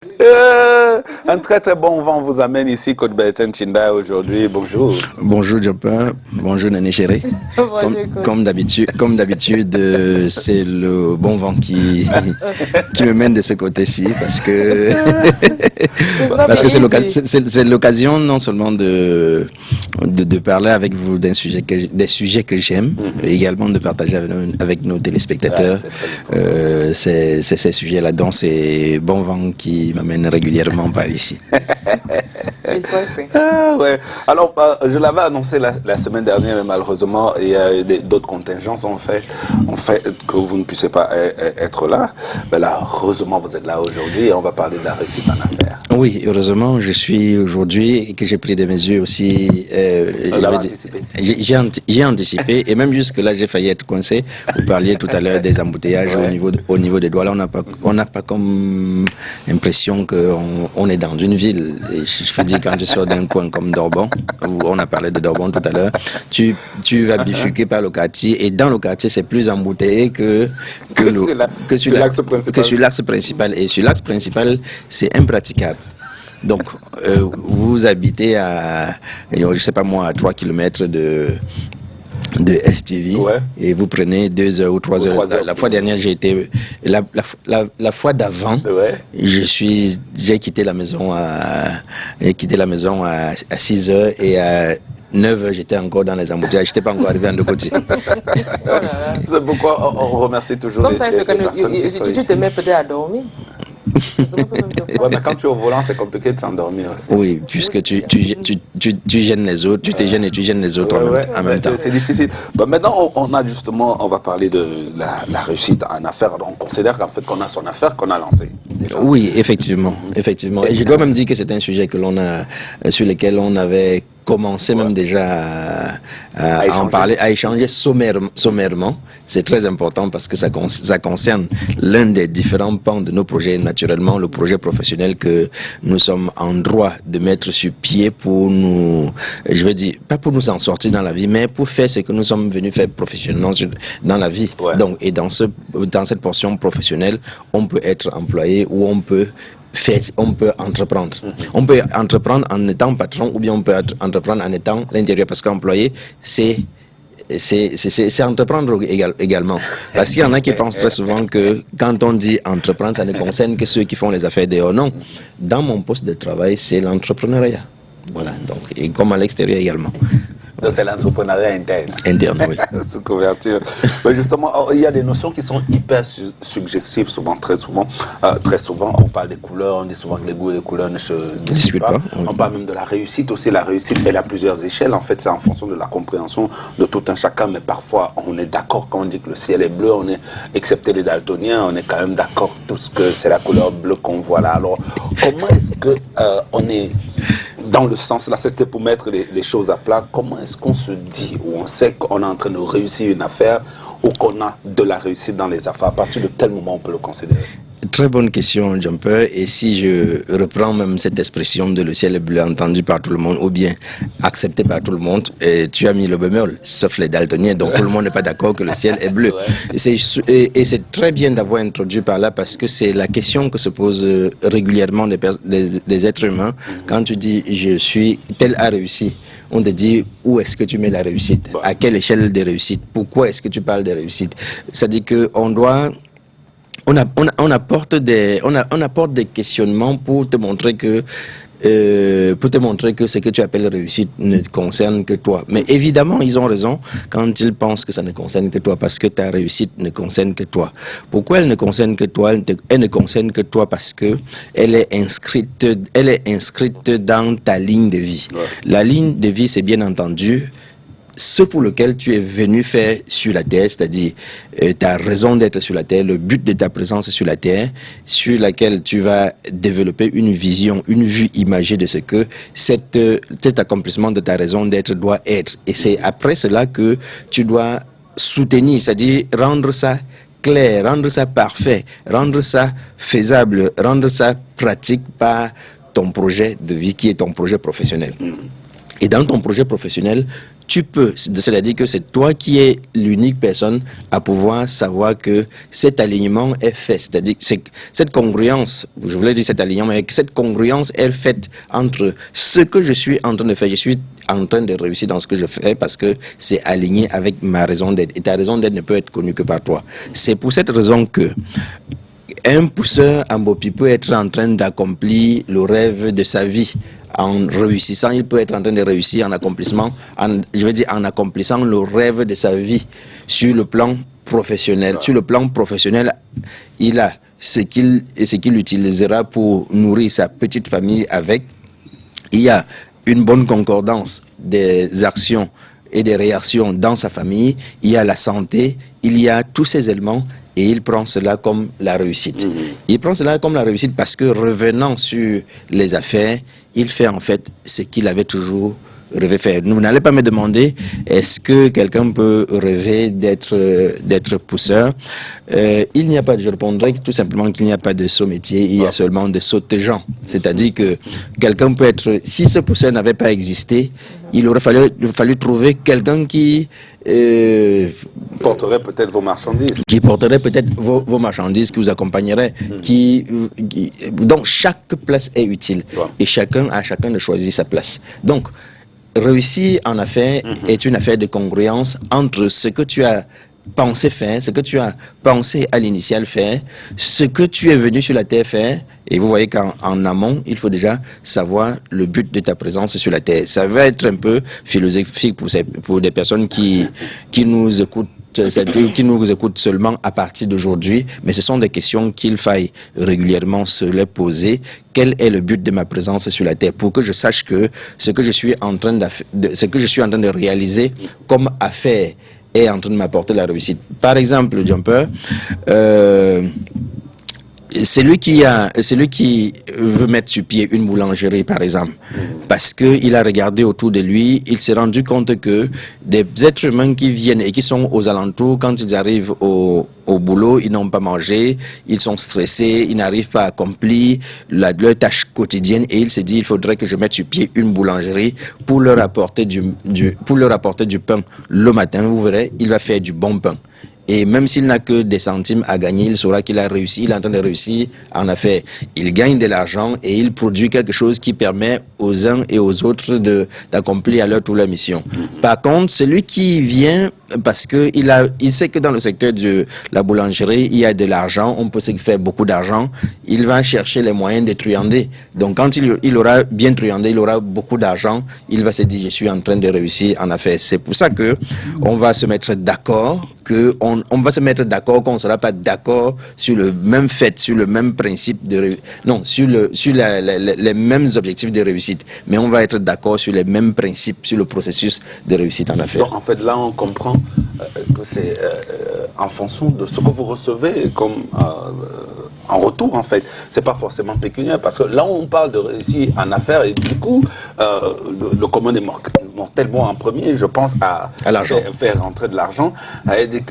Un très très bon vent vous amène ici, Côte Belten Chinda aujourd'hui. Bonjour. Bonjour Jopin, bonjour Nané Chéri. Comme d'habitude, c'est le bon vent qui me mène de ce côté-ci parce que c'est l'occasion non seulement de parler avec vous des sujets que j'aime, et également de partager avec nos téléspectateurs ces sujets-là. Donc c'est bon vent qui m'amène régulièrement par ici. Ouais. Alors, je l'avais annoncé la semaine dernière, mais malheureusement, il y a d'autres contingences ont fait que vous ne puissiez pas être là. Mais là, heureusement, vous êtes là aujourd'hui et on va parler de la réussite en affaires. Oui, heureusement, je suis aujourd'hui et que j'ai pris des mesures aussi. J'ai anticipé et même jusque-là, j'ai failli être coincé. Vous parliez tout à l'heure des embouteillages au niveau des Douala. On n'a pas comme impression qu'on est dans une ville. Et je veux dire, quand tu sors d'un coin comme Dorbon, où on a parlé de Dorbon tout à l'heure, tu vas bifurquer par le quartier et dans le quartier, c'est plus embouteillé que sur l'axe principal. Et sur l'axe principal, c'est impraticable. Donc, vous habitez à, je sais pas moi, à 3 km de STV et vous prenez 2 heures ou 3 heures. La fois dernière, j'ai été la fois d'avant, j'ai quitté la maison à 6 heures et à 9 heures, j'étais encore dans les embouteillages. Je n'étais pas encore arrivé à Ndokoti. C'est pourquoi on remercie toujours les personnes qui sont ici. Tu te mets peut-être à dormir. Mais quand tu es au volant, c'est compliqué de s'endormir aussi. Oui, puisque tu gênes les autres, tu te gênes et tu gênes les autres en même temps. C'est difficile. Maintenant, on va parler de la réussite en affaires. On considère qu'en fait, qu'on a son affaire qu'on a lancée. Oui, effectivement. Et je dois même dire que c'est un sujet sur lequel on avait commencé même déjà à en parler, à échanger sommairement. C'est très important parce que ça concerne l'un des différents pans de nos projets, naturellement le projet professionnel que nous sommes en droit de mettre sur pied pour nous, je veux dire, pas pour nous en sortir dans la vie, mais pour faire ce que nous sommes venus faire professionnellement dans la vie. Donc, et dans cette portion professionnelle, on peut être employé ou on peut entreprendre. On peut entreprendre en étant patron ou bien on peut entreprendre en étant l'intérieur parce qu'employé, c'est entreprendre également. Parce qu'il y en a qui pensent très souvent que quand on dit entreprendre, ça ne concerne que ceux qui font les affaires dehors. Non. Dans mon poste de travail, c'est l'entrepreneuriat. Voilà. Donc, et comme à l'extérieur également. Donc c'est l'entrepreneuriat interne. Interne, oui. Sous couverture. Mais justement, il y a des notions qui sont hyper suggestives, très souvent, on parle des couleurs, on dit souvent que les goûts et les couleurs ne se discutent pas. Oui. On parle même de la réussite aussi. La réussite, elle a plusieurs échelles. En fait, c'est en fonction de la compréhension de tout un chacun. Mais parfois, on est d'accord quand on dit que le ciel est bleu, excepté les daltoniens, on est quand même d'accord tous que c'est la couleur bleue qu'on voit là. Alors, comment est-ce que on est dans le sens, là, c'était pour mettre les choses à plat. Comment est-ce qu'on se dit ou on sait qu'on est en train de réussir une affaire ou qu'on a de la réussite dans les affaires? À partir de quel moment on peut le considérer? Très bonne question, Jumper. Et si je reprends même cette expression de le ciel est bleu entendue par tout le monde ou bien acceptée par tout le monde, tu as mis le bémol, sauf les daltoniens. Donc tout le monde n'est pas d'accord que le ciel est bleu. Et c'est très bien d'avoir introduit par là parce que c'est la question que se posent régulièrement des êtres humains. Quand tu dis je suis tel a réussi, on te dit où est-ce que tu mets la réussite? À quelle échelle de réussite? Pourquoi est-ce que tu parles de réussite? C'est-à-dire qu'on doit... On apporte des questionnements pour te montrer que ce que tu appelles réussite ne concerne que toi. Mais évidemment, ils ont raison quand ils pensent que ça ne concerne que toi, parce que ta réussite ne concerne que toi. Pourquoi elle ne concerne que toi? Elle ne concerne que toi parce que elle est inscrite dans ta ligne de vie. La ligne de vie, c'est bien entendu ce pour lequel tu es venu faire sur la terre, c'est-à-dire ta raison d'être sur la terre, le but de ta présence sur la terre, sur laquelle tu vas développer une vision, une vue imagée de ce que cet accomplissement de ta raison d'être doit être. Et c'est après cela que tu dois soutenir, c'est-à-dire rendre ça clair, rendre ça parfait, rendre ça faisable, rendre ça pratique par ton projet de vie qui est ton projet professionnel. Et dans ton projet professionnel, tu peux, c'est-à-dire que c'est toi qui es l'unique personne à pouvoir savoir que cet alignement est fait. C'est-à-dire que cette congruence, je voulais dire cet alignement, mais cette congruence est faite entre ce que je suis en train de faire. Je suis en train de réussir dans ce que je fais parce que c'est aligné avec ma raison d'être. Et ta raison d'être ne peut être connue que par toi. C'est pour cette raison que un pousseur en Bopi peut être en train d'accomplir le rêve de sa vie. En réussissant, il peut être en train de réussir en accomplissement, en accomplissant le rêve de sa vie sur le plan professionnel. Sur le plan professionnel, il a ce qu'il utilisera pour nourrir sa petite famille avec. Il y a une bonne concordance des actions et des réactions dans sa famille. Il y a la santé, il y a tous ces éléments. Et il prend cela comme la réussite. Il prend cela comme la réussite parce que revenant sur les affaires, il fait en fait ce qu'il avait toujours rêvé faire. Vous n'allez pas me demander est-ce que quelqu'un peut rêver d'être pousseur. Il n'y a pas, je répondrai tout simplement qu'il n'y a pas de saut métier, il y a seulement de saute-gens. C'est-à-dire que quelqu'un peut être, si ce pousseur n'avait pas existé, il aurait fallu trouver quelqu'un qui porterait peut-être vos marchandises. Qui porterait peut-être vos marchandises, qui vous accompagnerait, donc chaque place est utile. Et chacun de choisir sa place. Donc, réussir en affaires est une affaire de congruence entre ce que tu as pensé faire, ce que tu as pensé à l'initial faire, ce que tu es venu sur la terre faire. Et vous voyez qu'en amont, il faut déjà savoir le but de ta présence sur la terre. Ça va être un peu philosophique pour des personnes qui nous écoutent, qui nous écoutent seulement à partir d'aujourd'hui, mais ce sont des questions qu'il faille régulièrement se les poser. Quel est le but de ma présence sur la terre, pour que je sache que ce que je suis en train de réaliser comme affaire est en train de m'apporter la réussite. Par exemple, Jumper, celui qui veut mettre sur pied une boulangerie, par exemple, parce qu'il a regardé autour de lui, il s'est rendu compte que des êtres humains qui viennent et qui sont aux alentours, quand ils arrivent au boulot, ils n'ont pas mangé, ils sont stressés, ils n'arrivent pas à accomplir leur tâche quotidienne, et il s'est dit, il faudrait que je mette sur pied une boulangerie pour leur apporter du pain le matin. Vous verrez, il va faire du bon pain. Et même s'il n'a que des centimes à gagner, il saura qu'il a réussi, il est en train de réussir en affaires. Il gagne de l'argent et il produit quelque chose qui permet aux uns et aux autres d'accomplir à leur tour la mission. Par contre, celui qui vient parce que il sait que dans le secteur de la boulangerie, il y a de l'argent, on peut se faire beaucoup d'argent, il va chercher les moyens de truander. Donc quand il aura bien truandé, il aura beaucoup d'argent, il va se dire, je suis en train de réussir en affaires. C'est pour ça que on va se mettre d'accord, qu'on ne sera pas d'accord sur le même fait, sur le même principe sur les mêmes objectifs de réussite, mais on va être d'accord sur les mêmes principes, sur le processus de réussite en affaires. Donc en fait là on comprend que c'est en fonction de ce que vous recevez comme en retour, en fait. C'est pas forcément pécuniaire, parce que là on parle de réussir en affaires, et du coup le commun des mortels, moi en premier je pense à faire rentrer de l'argent.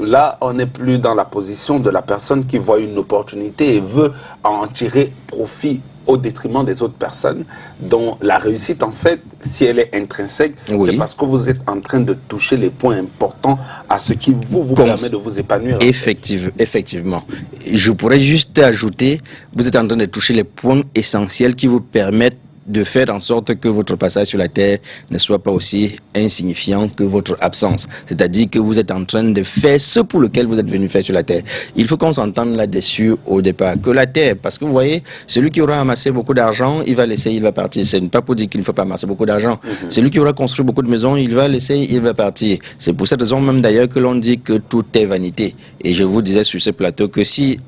Là on n'est plus dans la position de la personne qui voit une opportunité et veut en tirer profit au détriment des autres personnes, dont la réussite, en fait, si elle est intrinsèque, c'est parce que vous êtes en train de toucher les points importants à ce qui vous permet de vous épanouir. Effectivement. Je pourrais juste ajouter, vous êtes en train de toucher les points essentiels qui vous permettent de faire en sorte que votre passage sur la terre ne soit pas aussi insignifiant que votre absence. C'est-à-dire que vous êtes en train de faire ce pour lequel vous êtes venu faire sur la terre. Il faut qu'on s'entende là-dessus au départ. Que la terre, parce que vous voyez, celui qui aura amassé beaucoup d'argent, il va laisser, il va partir. Ce n'est pas pour dire qu'il ne faut pas amasser beaucoup d'argent. Celui qui aura construit beaucoup de maisons, il va laisser, il va partir. C'est pour cette raison même d'ailleurs que l'on dit que tout est vanité. Et je vous disais sur ce plateau que si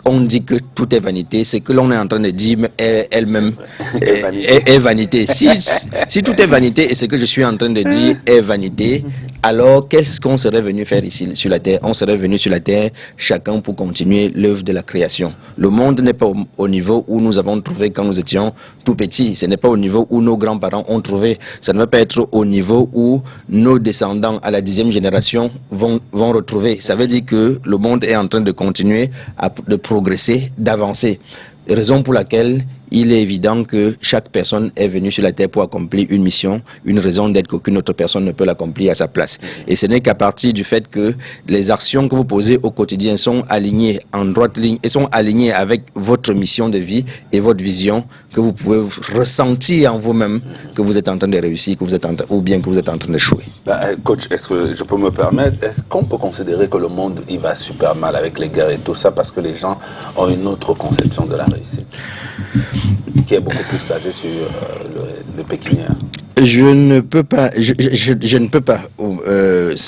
on dit que tout est vanité, c'est que l'on est en train de dire elle-même est vanité. Si tout est vanité et ce que je suis en train de dire est vanité, alors qu'est-ce qu'on serait venu faire ici sur la terre? On serait venu sur la terre chacun pour continuer l'œuvre de la création. Le monde n'est pas au niveau où nous avons trouvé quand nous étions tout petits. Ce n'est pas au niveau où nos grands-parents ont trouvé. Ça ne va pas être au niveau où nos descendants à la 10e génération vont retrouver. Ça veut dire que le monde est en train de continuer de progresser, d'avancer. Raison pour laquelle il est évident que chaque personne est venue sur la terre pour accomplir une mission, une raison d'être qu'aucune autre personne ne peut l'accomplir à sa place. Et ce n'est qu'à partir du fait que les actions que vous posez au quotidien sont alignées en droite ligne et sont alignées avec votre mission de vie et votre vision que vous pouvez ressentir en vous-même que vous êtes en train de réussir, que vous êtes ou bien que vous êtes en train d'échouer. Coach, est-ce que je peux me permettre, est-ce qu'on peut considérer que le monde il va super mal avec les guerres et tout ça parce que les gens ont une autre conception de la réussite qui est beaucoup plus basée sur le pécuniaire? Je ne peux pas, je ne peux pas.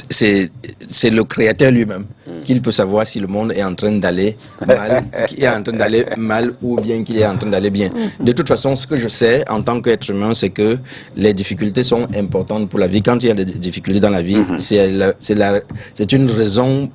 C'est le créateur lui-même qu'il peut savoir si le monde est en train d'aller mal, qu'il est en train d'aller mal ou bien qu'il est en train d'aller bien. De toute façon, ce que je sais en tant qu'être humain, c'est que les difficultés sont importantes pour la vie. Quand il y a des difficultés dans la vie, c'est une raison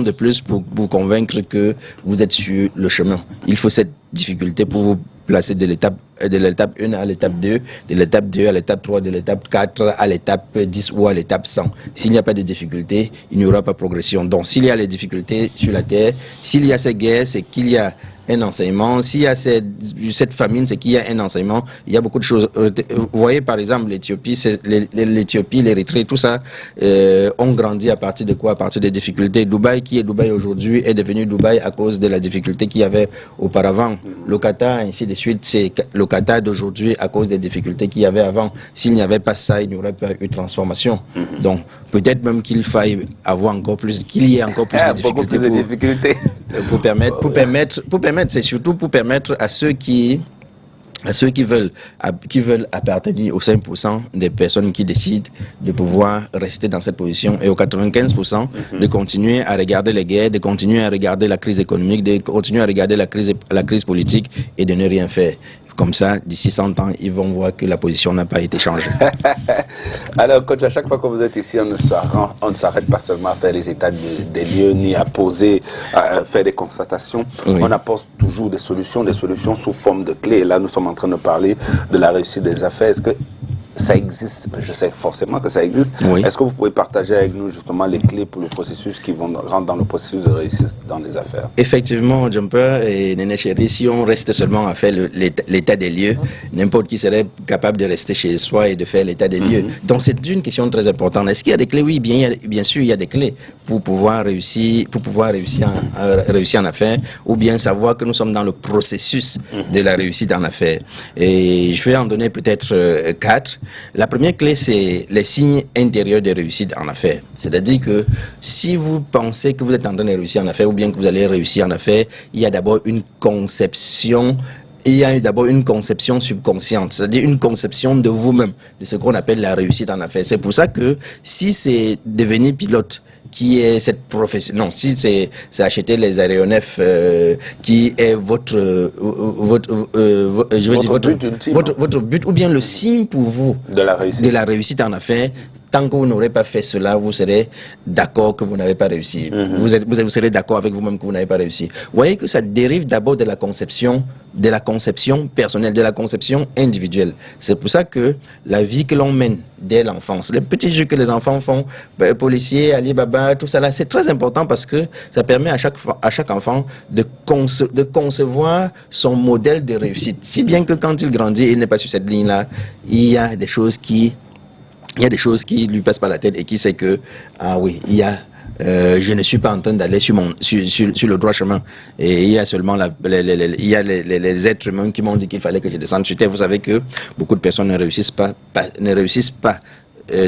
de plus pour vous convaincre que vous êtes sur le chemin. Il faut cette difficulté pour vous placer de l'étape 1 à l'étape 2, de l'étape 2 à l'étape 3, de l'étape 4 à l'étape 10 ou à l'étape 100. S'il n'y a pas de difficulté, il n'y aura pas de progression. Donc, s'il y a les difficultés sur la terre, s'il y a ces guerres, c'est qu'il y a un enseignement. S'il y a cette famine, c'est qu'il y a un enseignement. Il y a beaucoup de choses. Vous voyez, par exemple, l'Éthiopie, l'Érythrée, tout ça, ont grandi à partir de quoi? À partir des difficultés. Dubaï, qui est Dubaï aujourd'hui, est devenu Dubaï à cause de la difficulté qu'il y avait auparavant. Le Qatar, ainsi de suite, c'est le Qatar d'aujourd'hui à cause des difficultés qu'il y avait avant. S'il n'y avait pas ça, il n'y aurait pas eu de transformation. Donc, peut-être même qu'il faille avoir encore plus, qu'il y ait encore plus de difficultés. Pour permettre, c'est surtout pour permettre à ceux qui veulent appartenir aux 5% des personnes qui décident de pouvoir rester dans cette position et aux 95% de continuer à regarder les guerres, de continuer à regarder la crise économique, de continuer à regarder la crise politique et de ne rien faire. Comme ça, d'ici 100 ans, ils vont voir que la position n'a pas été changée. Alors, coach, à chaque fois que vous êtes ici, on ne s'arrête pas seulement à faire les états des lieux, ni à poser, à faire des constatations. Oui. On apporte toujours des solutions sous forme de clés. Et là, nous sommes en train de parler de la réussite des affaires. Est-ce que ça existe? Je sais forcément que ça existe. Oui. Est-ce que vous pouvez partager avec nous justement les clés pour le processus qui vont rentrer dans le processus de réussite dans les affaires? Effectivement, Jumper et Néné Chéri, si on reste seulement à faire l'état des lieux, n'importe qui serait capable de rester chez soi et de faire l'état des lieux. Donc c'est une question très importante. Est-ce qu'il y a des clés? Oui, bien sûr, il y a des clés pour pouvoir réussir en affaires, ou bien savoir que nous sommes dans le processus de la réussite en affaires. Et je vais en donner peut-être 4. La première clé, c'est les signes intérieurs de réussite en affaires. C'est-à-dire que si vous pensez que vous êtes en train de réussir en affaires ou bien que vous allez réussir en affaires, il y a d'abord une conception subconsciente, c'est-à-dire une conception de vous-même, de ce qu'on appelle la réussite en affaires. C'est pour ça que si c'est devenir pilote, qui est cette profession, non, si c'est acheter les aéronefs, qui est votre but, ou bien le signe pour vous de la réussite en affaires. Tant que vous n'aurez pas fait cela, vous serez d'accord que vous n'avez pas réussi. Vous serez d'accord avec vous-même que vous n'avez pas réussi. Vous voyez que ça dérive d'abord de la conception personnelle, de la conception individuelle. C'est pour ça que la vie que l'on mène dès l'enfance, les petits jeux que les enfants font, policier, Alibaba, tout ça là, c'est très important parce que ça permet à chaque enfant de concevoir son modèle de réussite. Si bien que quand il grandit, il n'est pas sur cette ligne-là, il y a des choses qui lui passent par la tête et qui sait que, je ne suis pas en train d'aller sur le droit chemin. Et il y a seulement les êtres humains qui m'ont dit qu'il fallait que je descende sur terre. Vous savez que beaucoup de personnes ne réussissent pas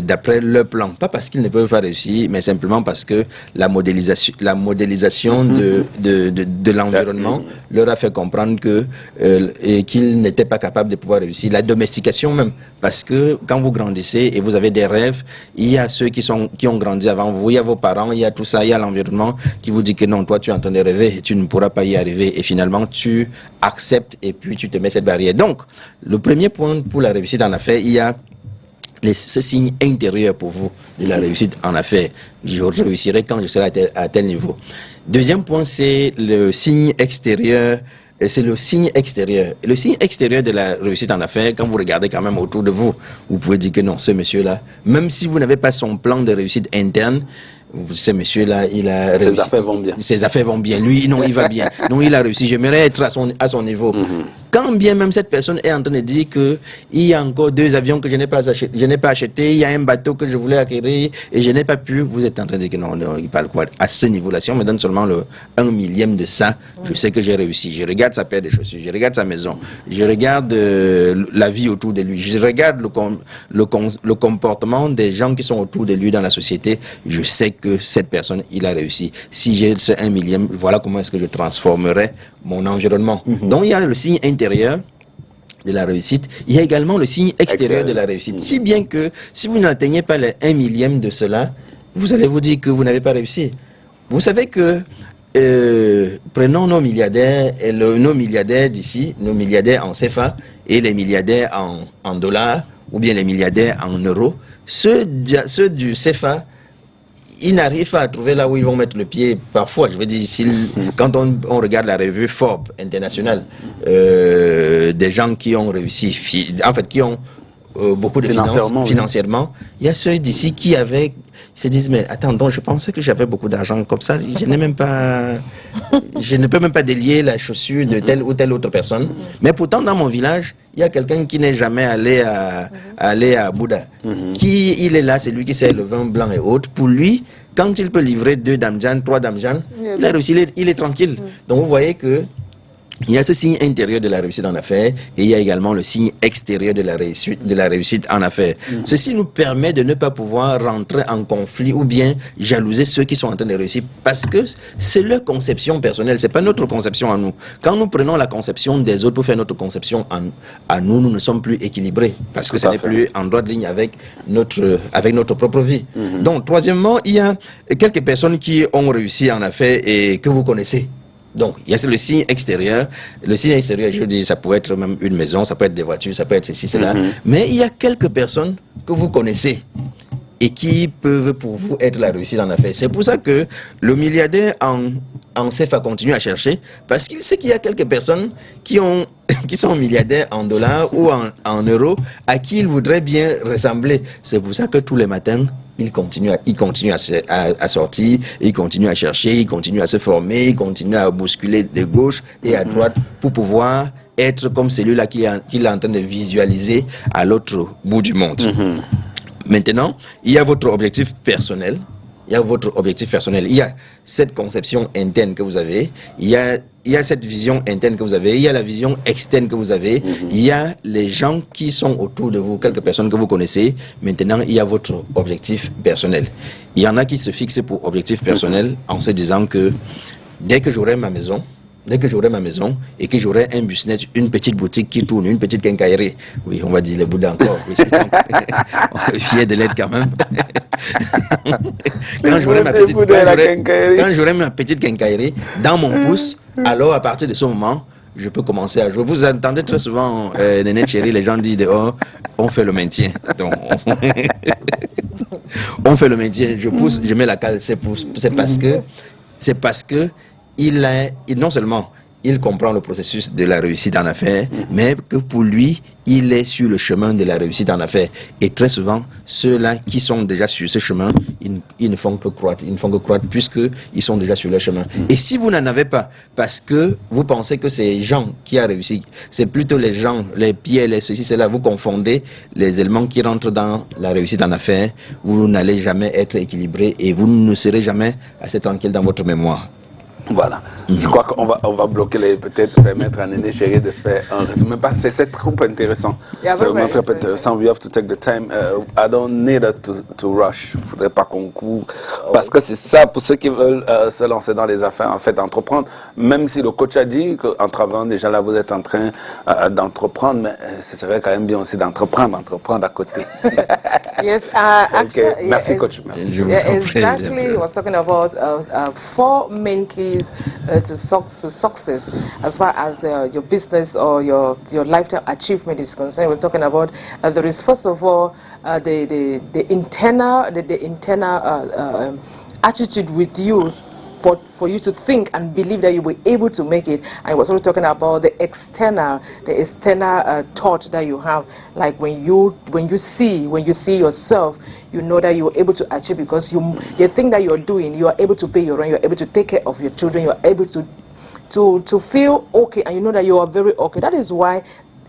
d'après leur plan, pas parce qu'ils ne peuvent pas réussir, mais simplement parce que la modélisation de l'environnement leur a fait comprendre qu'ils n'étaient pas capables de pouvoir réussir. La domestication même, parce que quand vous grandissez et vous avez des rêves, il y a ceux qui ont grandi avant vous, il y a vos parents, il y a tout ça, il y a l'environnement qui vous dit que non, toi tu es en train de rêver et tu ne pourras pas y arriver, et finalement tu acceptes et puis tu te mets cette barrière. Donc, le premier point pour la réussite en affaires, il y a ce signe intérieur pour vous de la réussite en affaires. Je réussirai quand je serai à tel niveau. Deuxième point, c'est le signe extérieur. C'est le signe extérieur. Le signe extérieur de la réussite en affaires, quand vous regardez quand même autour de vous, vous pouvez dire que non, ce monsieur-là, même si vous n'avez pas son plan de réussite interne, Ce monsieur-là, il a réussi. Ses affaires vont bien. Ses affaires vont bien. Lui, non, il va bien. Non, il a réussi. J'aimerais être à son niveau. Quand bien même cette personne est en train de dire que il y a encore 2 avions que je n'ai pas achetés, il y a un bateau que je voulais acquérir et je n'ai pas pu, vous êtes en train de dire que non, il parle quoi? À ce niveau-là, si on me donne seulement le 1 millième de ça, je sais que j'ai réussi. Je regarde sa paire de chaussures, je regarde sa maison, je regarde la vie autour de lui, je regarde le comportement des gens qui sont autour de lui dans la société, je sais que cette personne, il a réussi. Si j'ai ce 1 millième, voilà comment est-ce que je transformerai mon environnement. Donc il y a le signe intérieur de la réussite, il y a également le signe extérieur de la réussite. Si bien que si vous n'atteignez pas le 1 millième de cela, vous allez vous dire que vous n'avez pas réussi. Vous savez que prenons nos milliardaires, nos milliardaires d'ici, nos milliardaires en CFA et les milliardaires en dollars ou bien les milliardaires en euros, ceux du CFA, ils n'arrivent pas à trouver là où ils vont mettre le pied parfois. Je veux dire, quand on regarde la revue Forbes internationale, des gens qui ont réussi, en fait, qui ont beaucoup de financièrement, il y a ceux d'ici qui se disent, mais attends, donc je pensais que j'avais beaucoup d'argent comme ça, je n'ai même pas, je ne peux même pas délier la chaussure de telle ou telle autre personne. Mais pourtant, dans mon village, il y a quelqu'un qui n'est jamais allé à Bouddha. Qui il est là, c'est lui qui sert le vin blanc et autres. Pour lui, quand il peut livrer 2 damjan, 3 damjan, il a réussi, il est tranquille. Donc vous voyez que il y a ce signe intérieur de la réussite en affaires et il y a également le signe extérieur de la réussite en affaires. Ceci nous permet de ne pas pouvoir rentrer en conflit ou bien jalouser ceux qui sont en train de réussir parce que c'est leur conception personnelle, c'est pas notre conception à nous. Quand nous prenons la conception des autres pour faire notre conception à nous, nous ne sommes plus équilibrés parce que ce n'est plus en droite ligne avec notre propre vie. Donc, troisièmement, il y a quelques personnes qui ont réussi en affaires et que vous connaissez. Donc, il y a le signe extérieur. Le signe extérieur, je dis, ça peut être même une maison, ça peut être des voitures, ça peut être ceci, cela. Mais il y a quelques personnes que vous connaissez et qui peuvent pour vous être la réussite en affaires. C'est pour ça que le milliardaire en CFA continue à chercher, parce qu'il sait qu'il y a quelques personnes qui sont milliardaires en dollars ou en euros, à qui il voudrait bien ressembler. C'est pour ça que tous les matins, il continue à sortir, il continue à chercher, il continue à se former, il continue à bousculer de gauche et à droite pour pouvoir être comme celui-là qu'il est en train de visualiser à l'autre bout du monde. Maintenant, il y a votre objectif personnel. Il y a votre objectif personnel. Il y a cette conception interne que vous avez. Il y a cette vision interne que vous avez. Il y a la vision externe que vous avez. Il y a les gens qui sont autour de vous, quelques personnes que vous connaissez. Maintenant, il y a votre objectif personnel. Il y en a qui se fixent pour objectif personnel en se disant que dès que j'aurai ma maison et que j'aurai un business, une petite boutique qui tourne, une petite quincaillerie. Oui, on va dire le Bouddha encore. Oui, on est fier de l'être quand même. Quand j'aurai ma petite quincaillerie dans mon pouce, alors à partir de ce moment, je peux commencer à jouer. Vous entendez très souvent, Néné Chéri, les gens disent dehors, on fait le maintien. Donc, on fait le maintien, je pousse, je mets la cale, c'est parce que non seulement il comprend le processus de la réussite en affaires, mais que pour lui, il est sur le chemin de la réussite en affaires. Et très souvent, ceux-là qui sont déjà sur ce chemin, ils ne font que croître. Ils ne font que croître puisqu'ils sont déjà sur le chemin. Et si vous n'en avez pas, parce que vous pensez que c'est Jean qui a réussi, c'est plutôt les gens, les Pierre, les ceci, cela, vous confondez les éléments qui rentrent dans la réussite en affaires, vous n'allez jamais être équilibré et vous ne serez jamais assez tranquille dans votre mémoire. Voilà. Je crois qu'on va bloquer peut-être permettre à Néné Chéri de faire un résumé parce que c'est trop intéressant. C'est vraiment très intéressant. We have to take the time. I don't need to rush. Il ne faudrait pas qu'on court. Parce que c'est ça pour ceux qui veulent se lancer dans les affaires, en fait, d'entreprendre. Même si le coach a dit qu'en travaillant déjà là, vous êtes en train d'entreprendre, mais ce serait quand même bien aussi d'entreprendre à côté. Yes, actually, Merci, coach. Merci. Exactly. He was talking about 4 main keys to success as far as your business or your lifetime achievement is concerned. He was talking about there is first of all the internal attitude with you for you to think and believe that you were able to make it. And I was also talking about the external thought that you have, like when you see yourself, you know that you are able to achieve, because the thing that you're doing, you are able to pay your rent, you're able to take care of your children, you're able to feel okay, and you know that you are very okay. That is why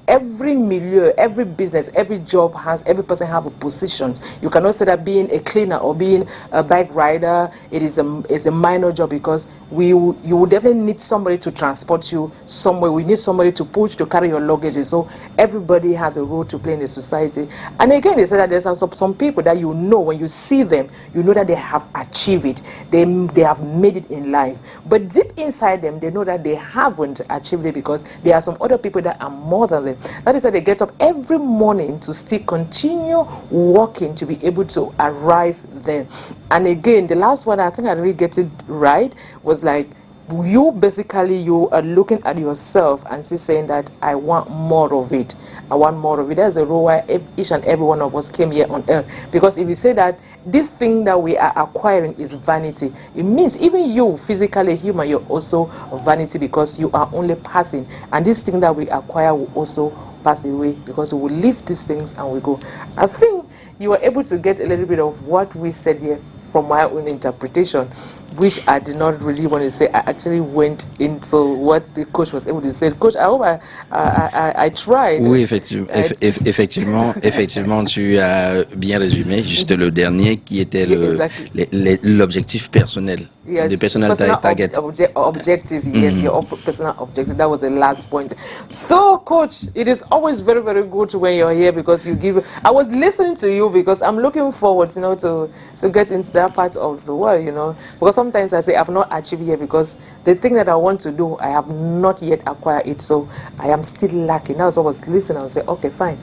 every milieu, every business, every job every person have a position. You cannot say that being a cleaner or being a bike rider, is a minor job, because you will definitely need somebody to transport you somewhere. We need somebody to push, to carry your luggage. So everybody has a role to play in the society. And again, they say that there's some people that you know, when you see them, you know that they have achieved it. They have made it in life. But deep inside them, they know that they haven't achieved it, because there are some other people that are more than them. That is why they get up every morning to still continue working to be able to arrive there. And again, the last one, I think I really get it right, was like, you are looking at yourself and saying that I want more of it. I want more of it. That's the role why each and every one of us came here on earth. Because if you say that this thing that we are acquiring is vanity, it means even you, physically human, you're also vanity, because you are only passing. And this thing that we acquire will also pass away, because we will leave these things and we go. I think you were able to get a little bit of what we said here from my own interpretation, which I did not really want to say. I actually went into what the coach was able to say. Coach, I hope I tried. Oui, effectivement, tu as bien résumé. Juste le dernier qui était l'objectif personnel. Yes, the personal target. Objective, yes, your personal objective. That was the last point. So, Coach, it is always very, very good when you're here, because you give. I was listening to you because I'm looking forward, to get into that part of the world, because sometimes I say I've not achieved yet, because the thing that I want to do, I have not yet acquired it, so I am still lacking. Now, so I was listening and say, okay, fine.